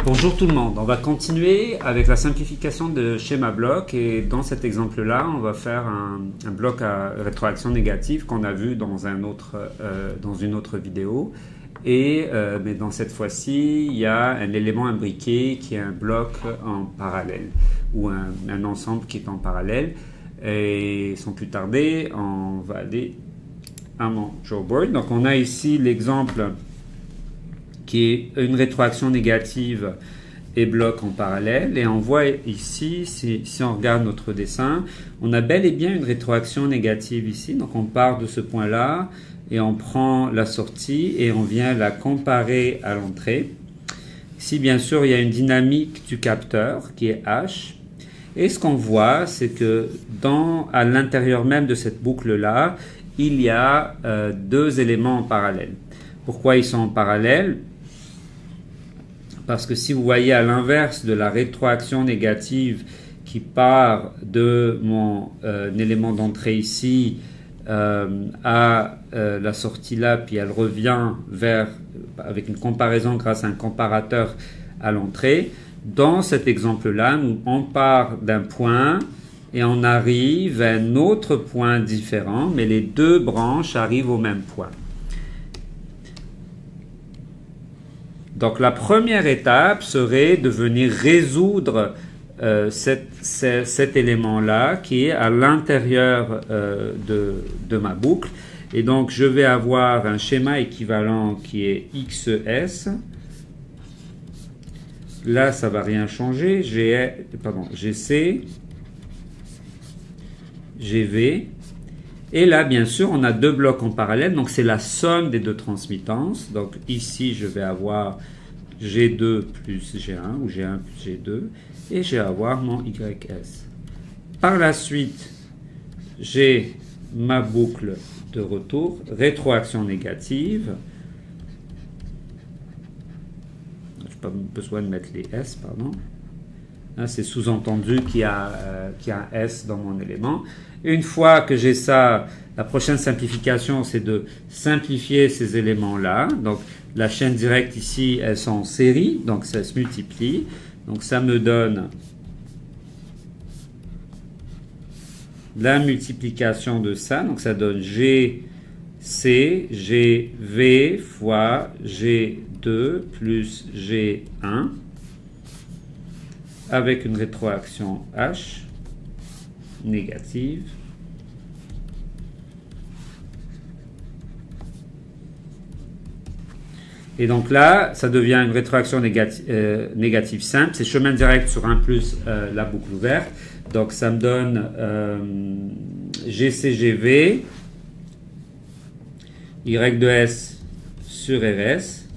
Bonjour tout le monde, on va continuer avec la simplification de schéma bloc et dans cet exemple-là, on va faire un bloc à rétroaction négative qu'on a vu dans une autre vidéo. Mais dans cette fois-ci, il y a un élément imbriqué qui est un bloc en parallèle ou un ensemble qui est en parallèle. Et sans plus tarder, on va aller à mon drawboard. Donc on a ici l'exemple qui est une rétroaction négative et bloc en parallèle. Et on voit ici, si on regarde notre dessin, on a bel et bien une rétroaction négative ici. Donc on part de ce point-là et on prend la sortie et on vient la comparer à l'entrée. Ici, bien sûr, il y a une dynamique du capteur qui est H. Et ce qu'on voit, c'est que à l'intérieur même de cette boucle-là, il y a deux éléments en parallèle. Pourquoi ils sont en parallèle? Parce que si vous voyez à l'inverse de la rétroaction négative qui part de mon élément d'entrée ici à la sortie là, puis elle revient avec une comparaison grâce à un comparateur à l'entrée, dans cet exemple-là, on part d'un point et on arrive à un autre point différent, mais les deux branches arrivent au même point. Donc la première étape serait de venir résoudre cet élément-là qui est à l'intérieur de ma boucle. Et donc je vais avoir un schéma équivalent qui est XS. Là, ça ne va rien changer. GC, GV. Et là, bien sûr, on a deux blocs en parallèle, donc c'est la somme des deux transmittances. Donc ici, je vais avoir G2 plus G1 ou G1 plus G2 et je vais avoir mon YS. Par la suite, j'ai ma boucle de retour, rétroaction négative. Je n'ai pas besoin de mettre les S, pardon. C'est sous-entendu qu'il y a un S dans mon élément. Une fois que j'ai ça, la prochaine simplification, c'est de simplifier ces éléments-là. Donc, la chaîne directe ici, elles sont en série, donc ça se multiplie. Donc, ça me donne la multiplication de ça. Donc, ça donne GC, GV fois G2 plus G1 avec une rétroaction H négative. Et donc là, ça devient une rétroaction négative simple. C'est chemin direct sur 1 plus la boucle ouverte. Donc ça me donne GCGV, Y de S sur RS.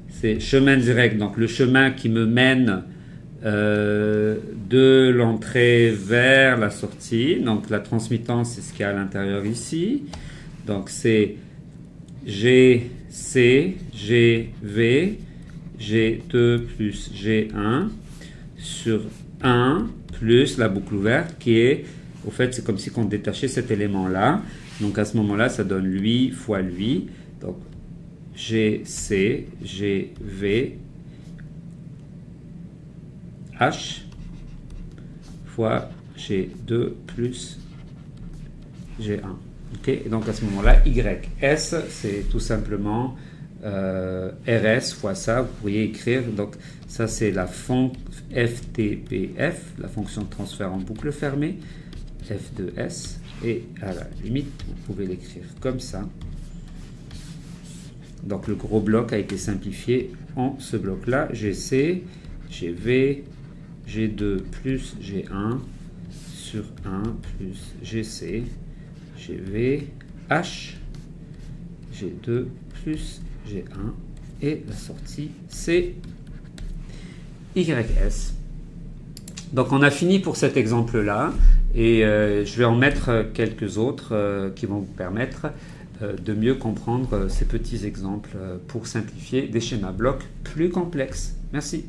C'est chemin direct, donc le chemin qui me mène de l'entrée vers la sortie. Donc la transmittance, c'est ce qu'il y a à l'intérieur ici. Donc c'est GC, GV, G2 plus G1 sur 1 plus la boucle ouverte qui est, au fait, c'est comme si on détachait cet élément-là. Donc à ce moment-là, ça donne lui fois lui. Donc GC, GV, H fois G2 plus G1. Okay? Et donc à ce moment-là, YS, c'est tout simplement RS fois ça. Vous pourriez écrire, donc ça c'est la FTPF, la fonction de transfert en boucle fermée, F de S. Et à la limite, vous pouvez l'écrire comme ça. Donc le gros bloc a été simplifié en ce bloc-là. GC, GV, G2 plus G1 sur 1 plus GC, GV, H, G2 plus G1 et la sortie c'est YS. Donc on a fini pour cet exemple-là et je vais en mettre quelques autres qui vont vous permettre de mieux comprendre ces petits exemples pour simplifier des schémas blocs plus complexes. Merci.